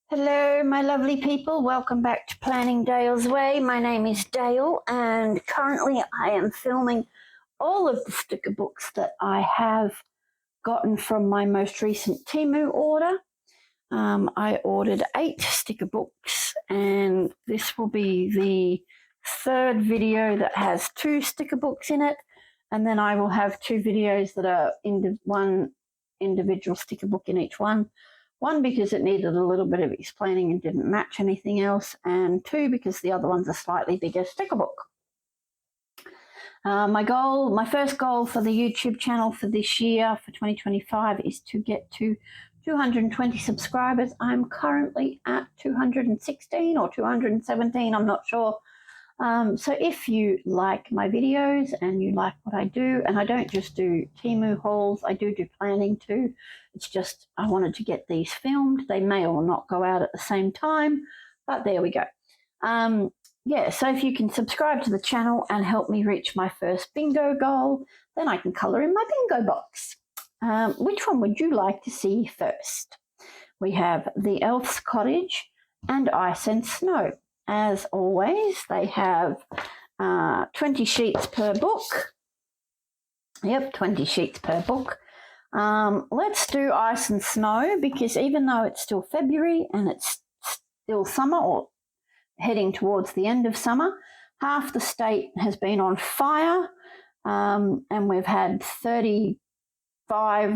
Hello, my lovely people. Welcome back to Planning Dale's Way. My name is Dale, and currently I am filming all of the sticker books that I have gotten from my most recent Temu order. I ordered 8 sticker books, and this will be the third video that has 2 sticker books in it, and then I will have 2 videos that are one individual sticker book in each one. 1, because it needed a little bit of explaining and didn't match anything else, and 2, because the other one's a slightly bigger sticker book. My first goal for the YouTube channel for this year, for 2025, is to get to 220 subscribers. I'm currently at 216 or 217, I'm not sure. So if you like my videos and you like what I do, and I don't just do Temu hauls, I do planning too. It's just I wanted to get these filmed. They may or not go out at the same time, but there we go. Yeah, so if you can subscribe to the channel and help me reach my first bingo goal, then I can colour in my bingo box. Which one would you like to see first? We have the Elves Cottage and Ice and Snow. As always, they have 20 sheets per book. Yep, 20 sheets per book. Let's do Ice and Snow, because even though it's still February and it's still summer or heading towards the end of summer, half the state has been on fire, and we've had 35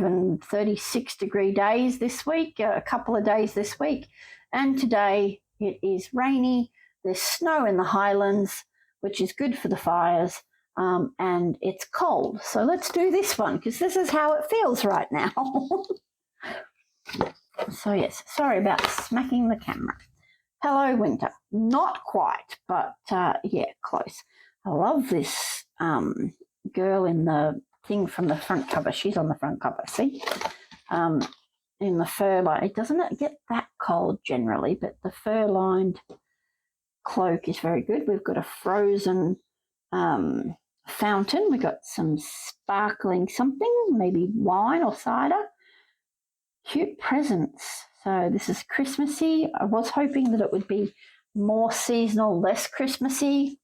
and 36 degree days this week, a couple of days this week, and today it is rainy. There's snow in the highlands, which is good for the fires, and it's cold. So let's do this one, because this is how it feels right now. So yes, sorry about smacking the camera. Hello, winter. Not quite, but yeah, close. I love this girl in the thing from the front cover. She's on the front cover, see? In the fur line. It doesn't get that cold generally, but the fur-lined cloak is very good. We've got a frozen fountain. We've got some sparkling something, maybe wine or cider. Cute presents. So this is Christmassy. I was hoping that it would be more seasonal, less Christmassy.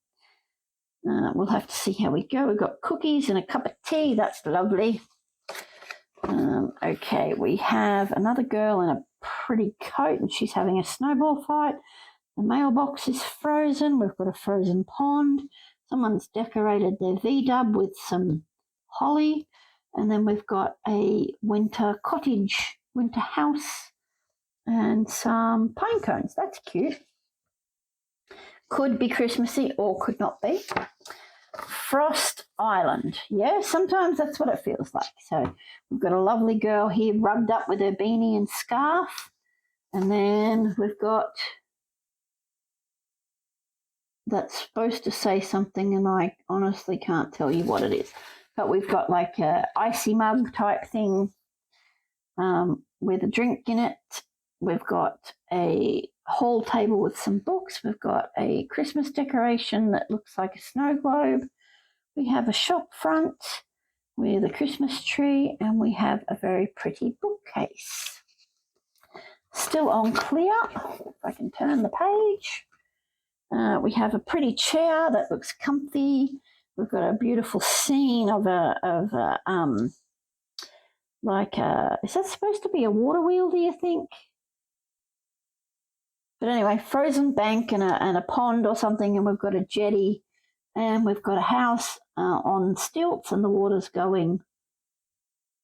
We'll have to see how we go. We've got cookies and a cup of tea. That's lovely. Okay, we have another girl in a pretty coat, and she's having a snowball fight. The mailbox is frozen. We've got a frozen pond. Someone's decorated their V-dub with some holly. And then we've got a winter cottage, winter house, and some pine cones. That's cute. Could be Christmassy or could not be. Frost Island. Yeah, sometimes that's what it feels like. So we've got a lovely girl here rugged up with her beanie and scarf. And then we've got, that's supposed to say something, and I honestly can't tell you what it is. But we've got like a icy mug type thing with a drink in it. We've got a hall table with some books. We've got a Christmas decoration that looks like a snow globe. We have a shop front with a Christmas tree, and we have a very pretty bookcase. Still on clear, if I can turn the page. We have a pretty chair that looks comfy. We've got a beautiful scene of is that supposed to be a water wheel, do you think? But anyway, frozen bank and a pond or something, and we've got a jetty, and we've got a house on stilts, and the water's going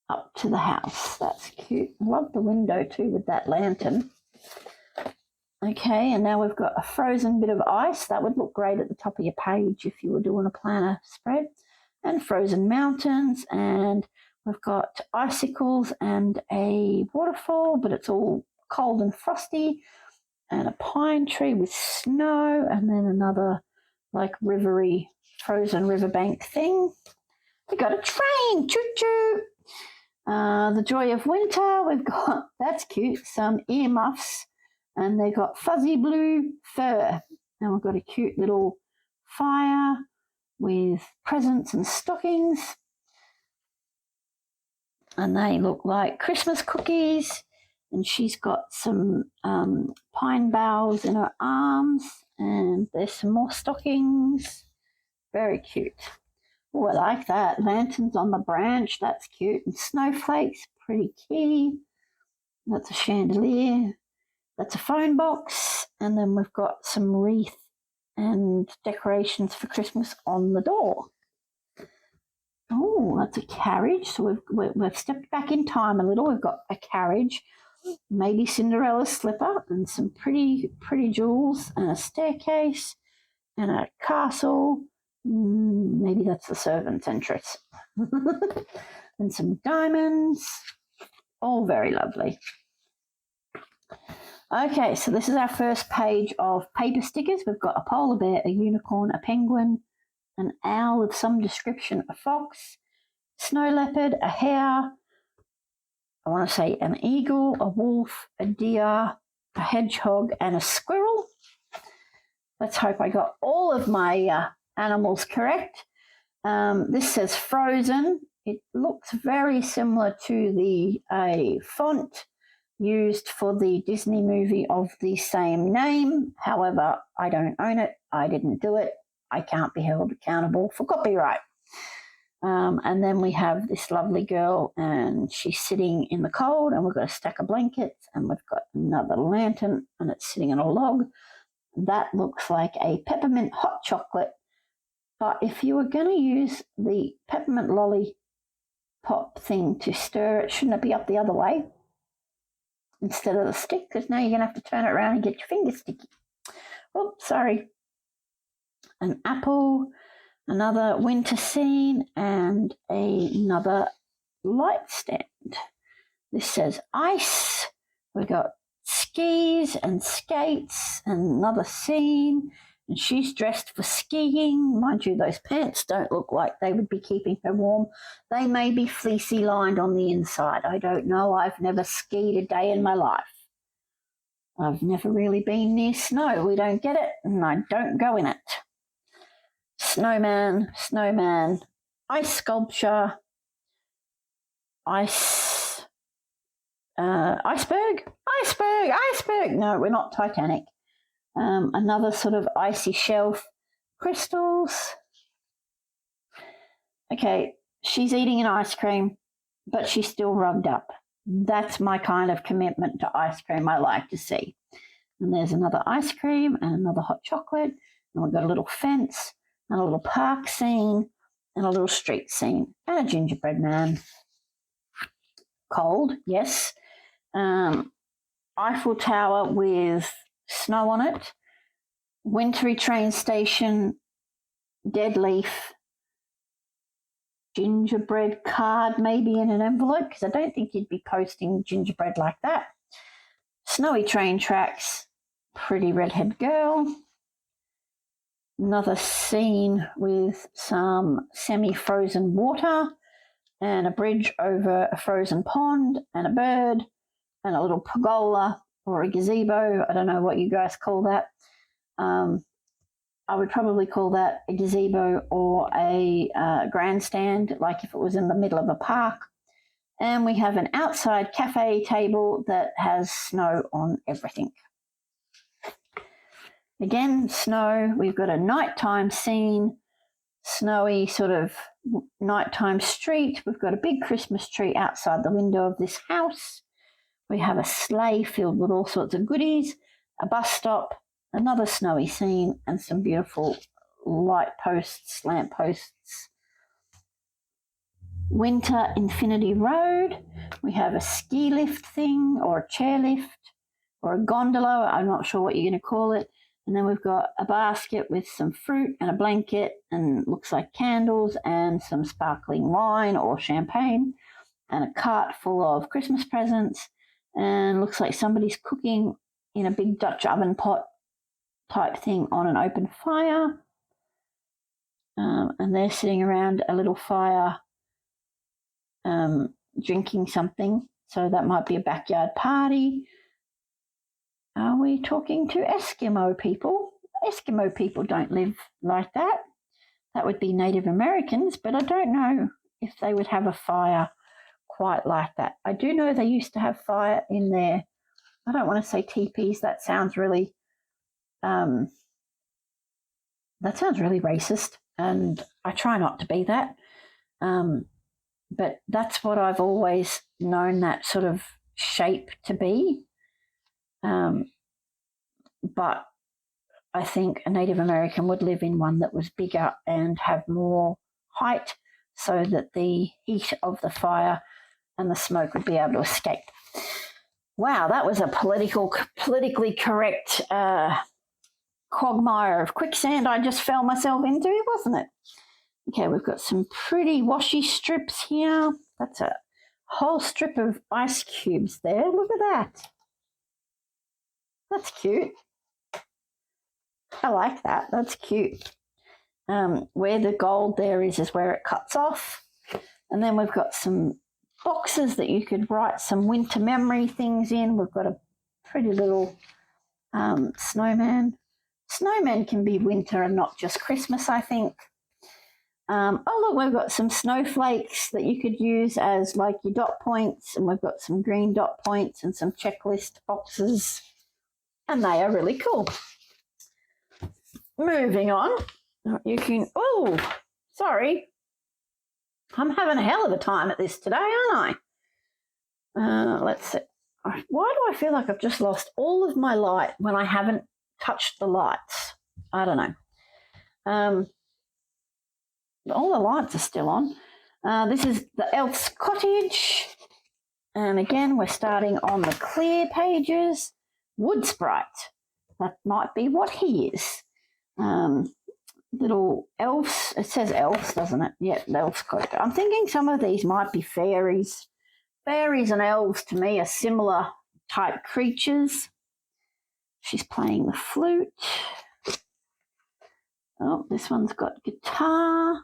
up to the house. That's cute. I love the window too with that lantern. Okay, and now we've got a frozen bit of ice. That would look great at the top of your page if you were doing a planner spread. And frozen mountains, and we've got icicles and a waterfall, but it's all cold and frosty. And a pine tree with snow, and then another like rivery frozen riverbank thing. We got a train, choo-choo. The joy of winter, we've got, that's cute, some earmuffs, and they've got fuzzy blue fur. And we've got a cute little fire with presents and stockings. And they look like Christmas cookies. and she's got some pine boughs in her arms, and there's some more stockings. Very cute. Oh, I like that. Lanterns on the branch, that's cute. And snowflakes, pretty key. That's a chandelier. That's a phone box. And then we've got some wreath and decorations for Christmas on the door. Oh, that's a carriage. So we've stepped back in time a little. We've got a carriage, maybe Cinderella's slipper, and some pretty jewels, and a staircase, and a castle. Maybe that's the servant's entrance. And some diamonds. All very lovely. Okay, so this is our first page of paper stickers. We've got a polar bear, a unicorn, a penguin, an owl of some description, a fox, snow leopard, a hare, I want to say an eagle, a wolf, a deer, a hedgehog, and a squirrel. Let's hope I got all of my animals correct. This says Frozen. It looks very similar to the font used for the Disney movie of the same name. However, I don't own it. I didn't do it. I can't be held accountable for copyright. And then we have this lovely girl, and she's sitting in the cold, and we've got a stack of blankets, and we've got another lantern, and it's sitting on a log. That looks like a peppermint hot chocolate. But if you were going to use the peppermint lollipop thing to stir it, shouldn't it be up the other way instead of the stick? Because now you're going to have to turn it around and get your fingers sticky. Oh, sorry. An apple, another winter scene, and another light stand. This says ice. We've got skis and skates, and another scene. And she's dressed for skiing. Mind you, those pants don't look like they would be keeping her warm. They may be fleecy lined on the inside. I don't know. I've never skied a day in my life. I've never really been near snow. We don't get it, and I don't go in it. Snowman, ice sculpture, iceberg. No, we're not Titanic. Another sort of icy shelf, crystals. Okay, she's eating an ice cream, but she's still rubbed up. That's my kind of commitment to ice cream I like to see. And there's another ice cream and another hot chocolate, and we've got a little fence and a little park scene and a little street scene and a gingerbread man. Cold, yes. Eiffel Tower with snow on it. Wintry train station, dead leaf, gingerbread card maybe in an envelope, because I don't think you'd be posting gingerbread like that. Snowy train tracks, pretty redhead girl. Another scene with some semi-frozen water and a bridge over a frozen pond and a bird and a little pergola or a gazebo. I don't know what you guys call that. I would probably call that a gazebo or a grandstand, like if it was in the middle of a park. And we have an outside cafe table that has snow on everything. Again, snow. We've got a nighttime scene, snowy sort of nighttime street. We've got a big Christmas tree outside the window of this house. We have a sleigh filled with all sorts of goodies, a bus stop, another snowy scene, and some beautiful light posts, lamp posts. Winter Infinity Road. We have a ski lift thing or a chair lift or a gondola. I'm not sure what you're going to call it. And then we've got a basket with some fruit and a blanket and looks like candles and some sparkling wine or champagne and a cart full of Christmas presents, and looks like somebody's cooking in a big Dutch oven pot type thing on an open fire. And they're sitting around a little fire drinking something. So that might be a backyard party. Are we talking to Eskimo people? Eskimo people don't live like that. That would be Native Americans, but I don't know if they would have a fire quite like that. I do know they used to have fire in there. I don't want to say teepees. That sounds really racist, and I try not to be that. But that's what I've always known that sort of shape to be. But I think a Native American would live in one that was bigger and have more height so that the heat of the fire and the smoke would be able to escape. Wow, that was a politically correct quagmire of quicksand I just fell myself into, wasn't it? Okay, we've got some pretty washi strips here. That's a whole strip of ice cubes there. Look at that. That's cute. I like that. That's cute. Where the gold there is where it cuts off. And then we've got some boxes that you could write some winter memory things in. We've got a pretty little snowman. Snowmen can be winter and not just Christmas, I think. Oh, look, we've got some snowflakes that you could use as like your dot points, and we've got some green dot points and some checklist boxes, and they are really cool. Moving on, you can, oh, sorry. I'm having a hell of a time at this today, aren't I? Let's see. Why do I feel like I've just lost all of my light when I haven't touched the lights? I don't know. All the lights are still on. This is the elf's cottage. And again, we're starting on the clear pages. Wood sprite. That might be what he is. Little elves. It says elves, doesn't it? Yeah, elf's cottage. I'm thinking some of these might be fairies. Fairies and elves to me are similar type creatures. She's playing the flute. Oh, this one's got guitar.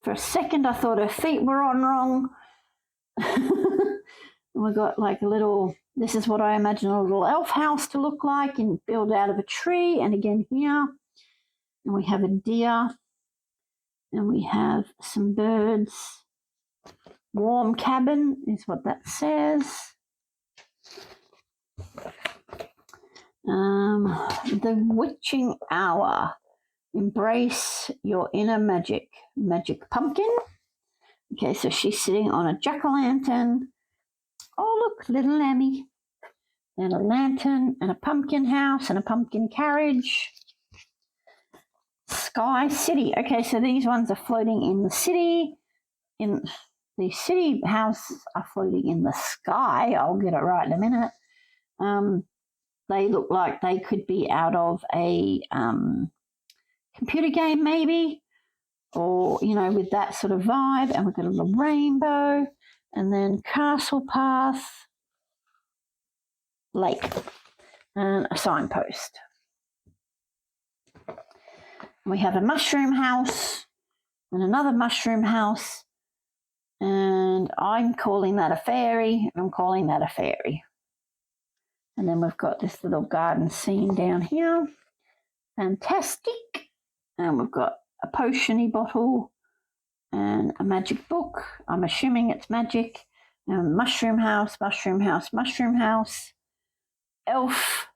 For a second, I thought her feet were on wrong. We've got like a little, this is what I imagine a little elf house to look like, and built out of a tree. And again here, and we have a deer, and we have some birds. Warm cabin is what that says. The witching hour. Embrace your inner magic. Magic pumpkin. Okay, so she's sitting on a jack-o'-lantern. Oh, look, little Lammy. And a lantern and a pumpkin house and a pumpkin carriage. Sky City. Okay, so these ones are floating in the city. In the city houses are floating in the sky. I'll get it right in a minute. They look like they could be out of a computer game maybe, or, you know, with that sort of vibe. And we've got a little rainbow, and then castle path, lake, and a signpost. We have a mushroom house and another mushroom house, and I'm calling that a fairy, and I'm calling that a fairy. And then we've got this little garden scene down here. Fantastic. And we've got a potion-y bottle and a magic book. I'm assuming it's magic. And mushroom house, mushroom house, mushroom house. Elf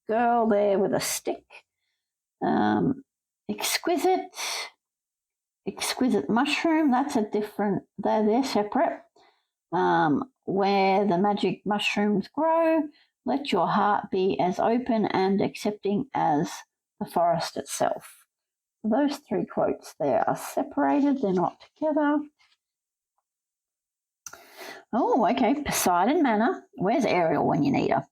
girl there with a stick. Exquisite mushroom. That's a different, they're separate. Where the magic mushrooms grow. Let your heart be as open and accepting as the forest itself. Those three quotes there are separated. They're not together. Oh, okay. Poseidon Manor. Where's Ariel when you need her?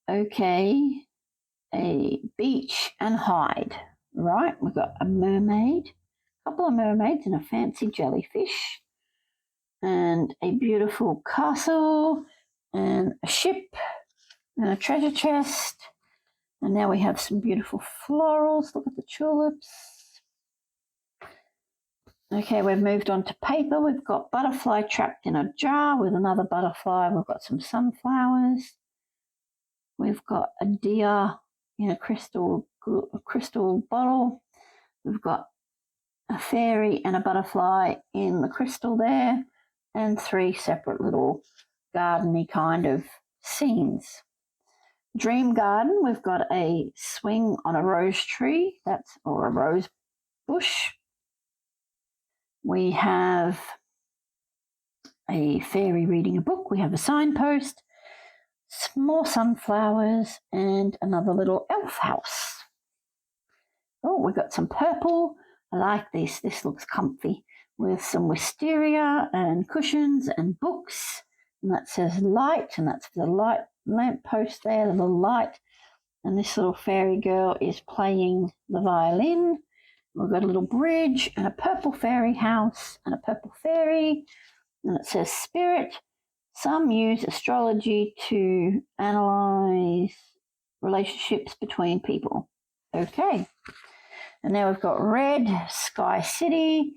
Okay. A beach and hide. Right. We've got a mermaid. A couple of mermaids and a fancy jellyfish. And a beautiful castle. And a ship. And a treasure chest. And now we have some beautiful florals. Look at the tulips. Okay, we've moved on to paper. We've got butterfly trapped in a jar with another butterfly. We've got some sunflowers. We've got a deer in a crystal bottle. We've got a fairy and a butterfly in the crystal there. and 3 separate little gardeny kind of scenes. Dream garden, we've got a swing on a rose tree, or a rose bush. We have a fairy reading a book. We have a signpost, more sunflowers, and another little elf house. Oh, we've got some purple. I like this. This looks comfy, with some wisteria and cushions and books. And that says light, and that's the light lamp post there, the little light. And this little fairy girl is playing the violin. We've got a little bridge and a purple fairy house and a purple fairy. And it says spirit. Some use astrology to analyze relationships between people. Okay. And now we've got red, Sky City.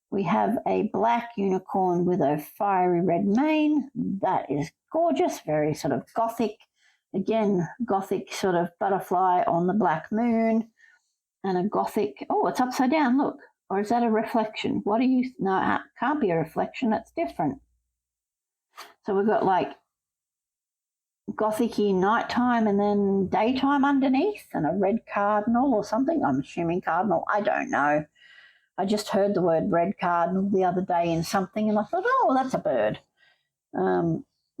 We have a black unicorn with a fiery red mane. That is gorgeous, very sort of gothic. Again, gothic sort of butterfly on the black moon. And a gothic, oh, it's upside down, look. Or is that a reflection? What do you, no, it can't be a reflection, that's different. So we've got like gothic-y nighttime and then daytime underneath, and a red cardinal or something. I'm assuming cardinal, I don't know. I just heard the word red cardinal the other day in something, and I thought, oh, that's a bird.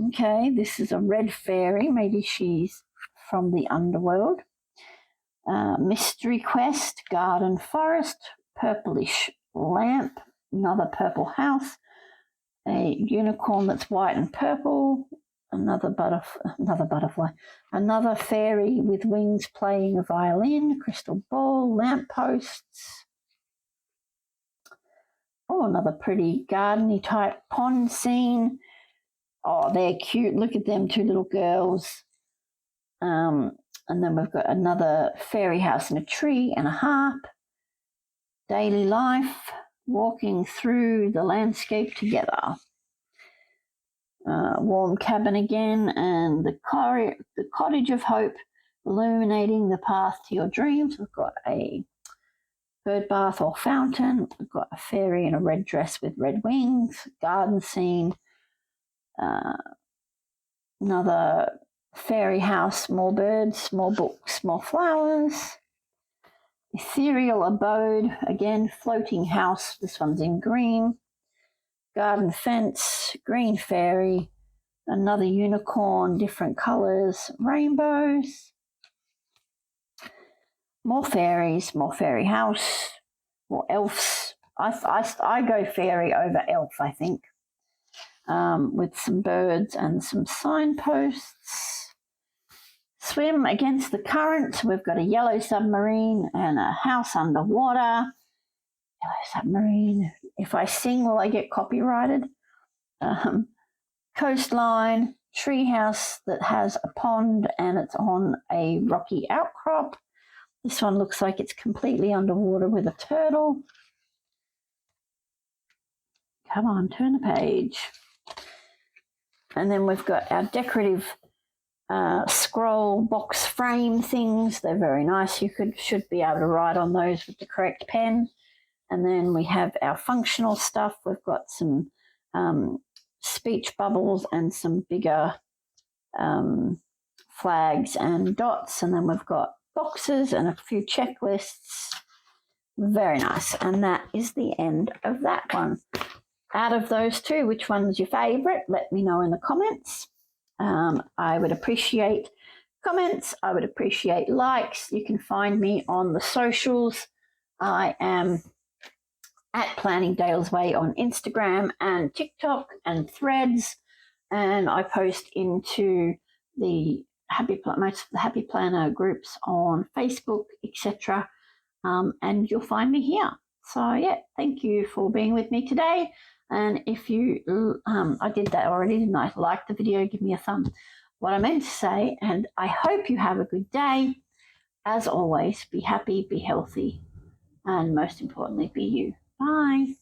Okay, this is a red fairy. Maybe she's from the underworld. Mystery quest, garden forest, purplish lamp, another purple house, a unicorn that's white and purple, another butterfly, another fairy with wings playing a violin, crystal ball, lamp posts. Oh, another pretty gardeny type pond scene. Oh, they're cute. Look at them 2 little girls. And then we've got another fairy house and a tree and a harp. Daily life, walking through the landscape together. Warm cabin again, and the cottage of hope, illuminating the path to your dreams. We've got a bird bath or fountain. We've got a fairy in a red dress with red wings. Garden scene. Another fairy house, more birds, more books, more flowers. Ethereal abode, again, floating house. This one's in green. Garden fence, green fairy, another unicorn, different colours, rainbows. More fairies, more fairy house, more elves. I go fairy over elf, I think, with some birds and some signposts. Swim against the current. We've got a yellow submarine and a house underwater. Yellow submarine. If I sing, will I get copyrighted? Coastline, treehouse that has a pond and it's on a rocky outcrop. This one looks like it's completely underwater with a turtle. Come on, turn the page. And then we've got our decorative scroll box frame things. They're very nice. You should be able to write on those with the correct pen. And then we have our functional stuff. We've got some speech bubbles and some bigger flags and dots. And then we've got boxes and a few checklists. Very nice. And that is the end of that one. Out of those 2, which one's your favourite? Let me know in the comments. I would appreciate comments. I would appreciate likes. You can find me on the socials. I am at Planning Dale's Way on Instagram and TikTok and Threads. And I post into the most of the Happy Planner groups on Facebook, etc. And you'll find me here. So, yeah, thank you for being with me today. And if you, I did that already, didn't I? Like the video, give me a thumb. What I meant to say, and I hope you have a good day. As always, be happy, be healthy, and most importantly, be you. Bye.